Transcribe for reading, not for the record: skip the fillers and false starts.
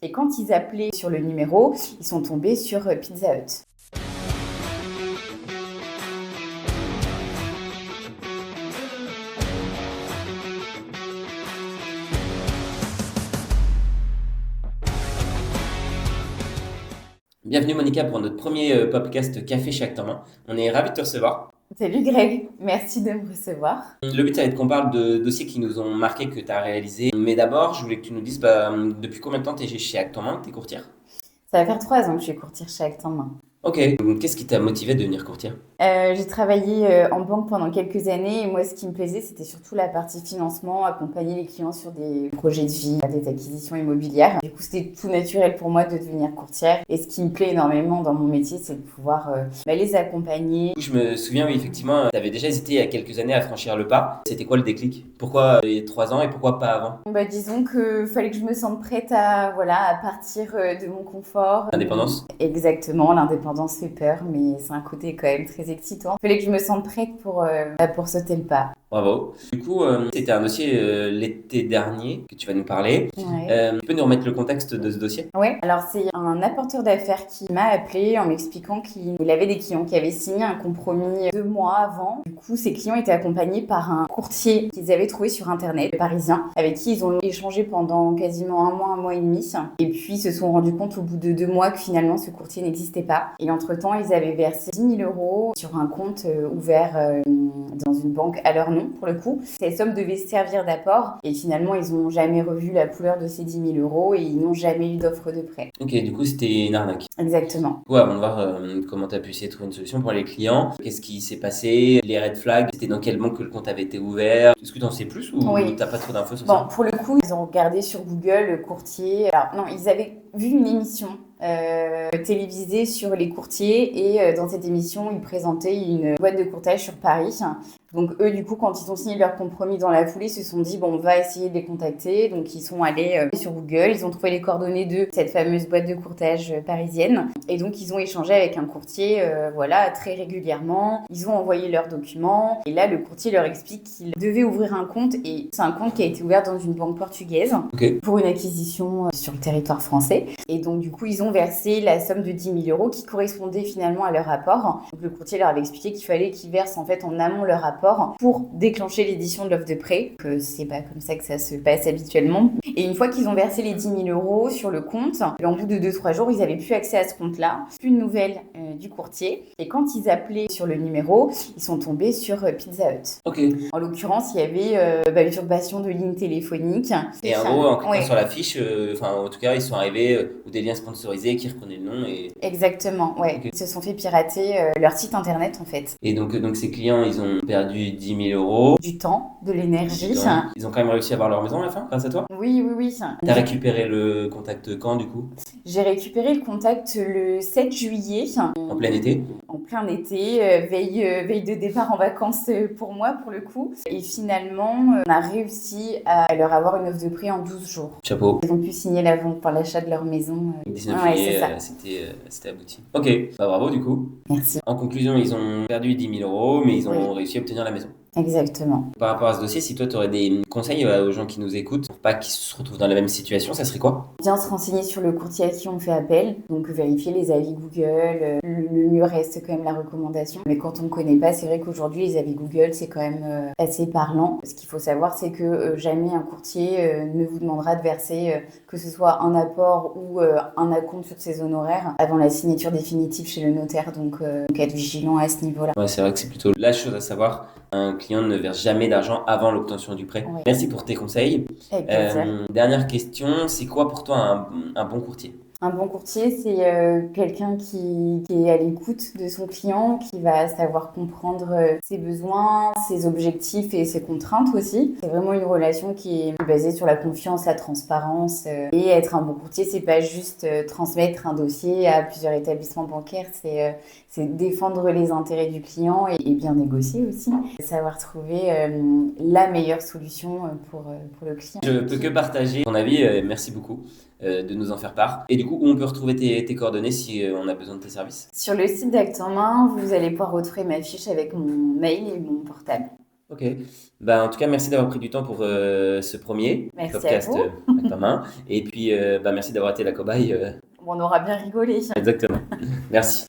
Et quand ils appelaient sur le numéro, ils sont tombés sur Pizza Hut. Bienvenue Monica pour notre premier podcast Café chez Acteur Main. On est ravis de te recevoir. Salut Greg, merci de me recevoir. Le but, ça va être qu'on parle de dossiers qui nous ont marqué, que tu as réalisés. Mais d'abord, je voulais que tu nous dises depuis combien de temps tu es chez Acteur Main, tu es courtière? Ça va faire 3 ans que je suis courtière chez Acte en Main. Ok, qu'est-ce qui t'a motivé à devenir courtière? J'ai travaillé en banque pendant quelques années et moi ce qui me plaisait c'était surtout la partie financement, accompagner les clients sur des projets de vie, des acquisitions immobilières. Du coup c'était tout naturel pour moi de devenir courtière et ce qui me plaît énormément dans mon métier c'est de pouvoir les accompagner. Je me souviens, oui, effectivement, tu avais déjà hésité il y a quelques années à franchir le pas. C'était quoi le déclic? Pourquoi il y a 3 ans et pourquoi pas avant? Disons que fallait que je me sente prête à partir de mon confort. Indépendance? Exactement, l'indépendance fait peur mais c'est un côté quand même très excitant. Fallait que je me sente prête pour sauter le pas. Bravo. Du coup, c'était un dossier l'été dernier que tu vas nous parler. Ouais. Tu peux nous remettre le contexte de ce dossier? Ouais, alors c'est un apporteur d'affaires qui m'a appelé en m'expliquant qu'il avait des clients qui avaient signé un compromis 2 mois avant. Du coup, ces clients étaient accompagnés par un courtier qu'ils avaient trouvé sur Internet, parisien, avec qui ils ont échangé pendant quasiment un mois et demi. Et puis, ils se sont rendus compte au bout de 2 mois que finalement, ce courtier n'existait pas. Et entre-temps, ils avaient versé 10 000 euros sur un compte ouvert dans une banque à leur nom, pour le coup. Ces sommes devaient servir d'apport. Et finalement, ils n'ont jamais revu la couleur de ces 10 000 euros et ils n'ont jamais eu d'offre de prêt. Ok, du coup, c'était une arnaque. Exactement. Ouais, avant de voir comment tu as pu essayer de trouver une solution pour les clients, qu'est-ce qui s'est passé, les red flags, c'était dans quel banque que le compte avait été ouvert, est-ce que tu en sais plus ou Oui. t'as pas trop d'infos sur Bon, ça? pour le coup, ils ont regardé sur Google le courtier. Alors non, ils avaient vu une émission télévisée sur les courtiers et dans cette émission, ils présentaient une boîte de courtage sur Paris. Donc eux, du coup, quand ils ont signé leur compromis dans la foulée, ils se sont dit, bon, on va essayer de les contacter. Donc ils sont allés sur Google, ils ont trouvé les coordonnées de cette fameuse boîte de courtage parisienne. Et donc ils ont échangé avec un courtier, très régulièrement. Ils ont envoyé leurs documents. Et là, le courtier leur explique qu'ils devaient ouvrir un compte. Et c'est un compte qui a été ouvert dans une banque portugaise pour une acquisition sur le territoire français. Et donc du coup, ils ont versé la somme de 10 000 euros qui correspondait finalement à leur apport. Donc le courtier leur avait expliqué qu'il fallait qu'ils versent en fait en amont leur apport pour déclencher l'édition de l'offre de prêt, que c'est pas comme ça que ça se passe habituellement. Et une fois qu'ils ont versé les 10 000 euros sur le compte, en bout de 2-3 jours, ils avaient plus accès à ce compte-là, plus de nouvelles du courtier. Et quand ils appelaient sur le numéro, ils sont tombés sur Pizza Hut. Ok. En l'occurrence, il y avait l'usurpation de lignes téléphoniques. Et en gros, en cliquant Ouais. sur la fiche, en tout cas, ils sont arrivés ou des liens sponsorisés qui reprenaient le nom et... Exactement, ouais. Ok. Ils se sont fait pirater leur site internet en fait. Et donc ces clients, ils ont perdu 10 000 euros. Du temps, de l'énergie. Ils ont quand même réussi à avoir leur maison à la fin, grâce à toi? Oui, oui, oui. T'as récupéré le contact quand, du coup? J'ai récupéré le contact le 7 juillet. En plein été? En plein été, veille de départ en vacances pour moi, pour le coup. Et finalement, on a réussi à leur avoir une offre de prêt en 12 jours. Chapeau. Ils ont pu signer la vente par l'achat de leur maison. 19 Ouais, juillet, c'est ça. c'était abouti. Ok, bravo du coup. Merci. En conclusion, ils ont perdu 10 000 euros, mais ils ont Oui. réussi à obtenir la maison. Exactement. Par rapport à ce dossier, si toi, tu aurais des conseils aux gens qui nous écoutent pour pas qu'ils se retrouvent dans la même situation, ça serait quoi? Bien se renseigner sur le courtier à qui on fait appel, donc vérifier les avis Google, le mieux reste quand même la recommandation. Mais quand on ne connaît pas, c'est vrai qu'aujourd'hui les avis Google c'est quand même assez parlant. Ce qu'il faut savoir c'est que jamais un courtier ne vous demandera de verser que ce soit un apport ou un acompte sur ses honoraires avant la signature définitive chez le notaire, donc être vigilant à ce niveau-là. Ouais, c'est vrai que c'est plutôt la chose à savoir. Un client ne verse jamais d'argent avant l'obtention du prêt. Ouais. Merci pour tes conseils. Avec plaisir. Dernière question, c'est quoi pour toi un bon courtier? Un bon courtier, c'est quelqu'un qui est à l'écoute de son client, qui va savoir comprendre ses besoins, ses objectifs et ses contraintes aussi. C'est vraiment une relation qui est basée sur la confiance, la transparence. Et être un bon courtier, c'est pas juste transmettre un dossier à plusieurs établissements bancaires, c'est défendre les intérêts du client et bien négocier aussi. Savoir trouver la meilleure solution pour le client. Je peux que partager ton avis, merci beaucoup de nous en faire part. Et du coup, où on peut retrouver tes coordonnées si on a besoin de tes services? Sur le site d'Acte en Main, vous allez pouvoir retrouver ma fiche avec mon mail et mon portable. Ok. Bah, en tout cas, merci d'avoir pris du temps pour ce premier Merci à podcast vous. avec ta main. Et puis, bah, merci d'avoir été la cobaye. On aura bien rigolé. Exactement. Merci.